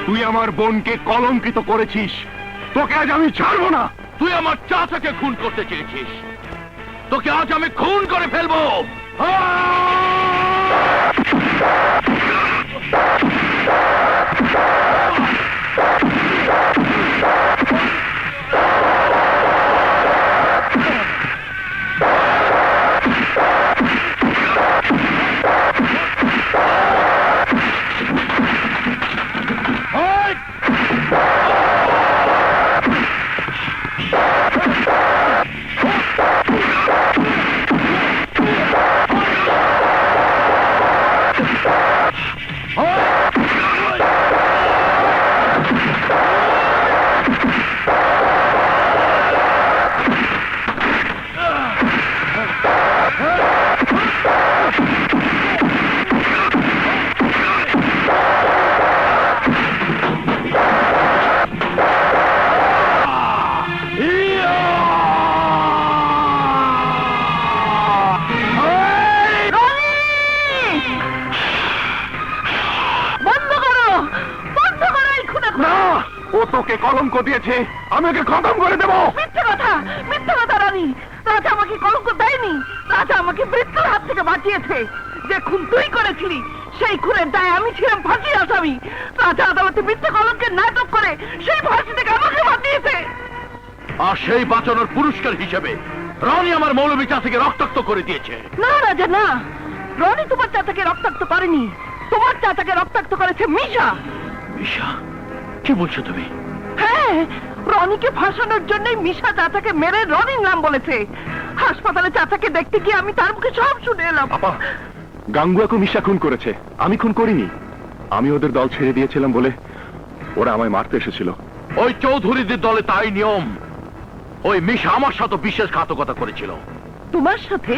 তুই আমার বোনকে কলঙ্কিত করেছিস, তোকে আজ আমি ছাড়বো না। তুই আমার চাচাকে খুন করতে চেয়েছিস, তোকে আজ আমি খুন করে ফেলবো। তোকে কলঙ্ক দিয়েছে, আমি ওকে খতম করে দেবো। মিথ্যে কথা, মিথ্যে কথা রানী। রাজা আমাকে কলঙ্ক দেয়নি, রাজা আমাকে মৃত্যুর হাত থেকে বাঁচিয়েছে। যে খুন তুই করেছিলি সেই খুনের দায়ে আমি ছিলাম ফাঁসির আসামি। রাজা আদালতে মিথ্যে কলঙ্কের নাটক করে সেই ফাঁসি থেকে আমাকে বাঁচিয়েছে। আর সেই বাঁচানোর পুরস্কার হিসেবে রনি আমার মৌলবী চাচাকে রক্তাক্ত করে দিয়েছে। না রাজা না, রনি তোমার চাচাকে রক্তাক্ত করেনি, তোমার চাচাকে রক্তাক্ত করেছে মিশা। মিশা? কি বলছো তুমি? হ্যাঁ, রনিকে ফাঁসানোর জন্যই মিশা চাচাকে মেরে রনির নাম বলেছে। হাসপাতালে চাচাকে দেখতে গিয়ে আমি তার মুখে সব শুনে এলাম। আপা, গাঙ্গুয়াকে মিশা খুন করেছে, আমি খুন করিনি। আমি ওদের দল ছেড়ে দিয়েছিলাম বলে ওরা আমায় মারতে এসেছিল। ওই চৌধুরীদের দলে তাই নিয়ম। ওই মিশা আমার সাথে বিশ্বাসঘাতকতা করেছিল। তোমার সাথে?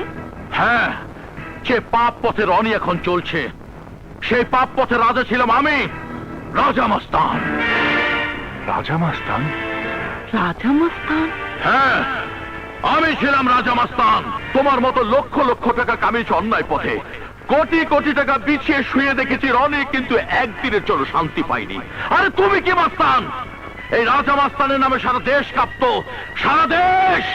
হ্যাঁ, যে পাপ পথে রনি এখন চলছে সেই পাপ পথে রাজা ছিলাম আমি, রাজা মাস্তান। রাজা মাস্তান? রাজা মাস্তান? হ্যাঁ, আমি ছিলাম রাজা মাস্তান। তোমার মতো লক্ষ লক্ষ টাকা কামিয়েছে অন্যায় পথে, কোটি কোটি টাকা বিছিয়ে শুয়ে দেখেছি রনি, কিন্তু একদিনের জন্য শান্তি পাইনি। আরে তুমি কি মাস্তান? এই রাজা মাস্তানের নামে সারা দেশ কাঁপতো, সারা দেশ।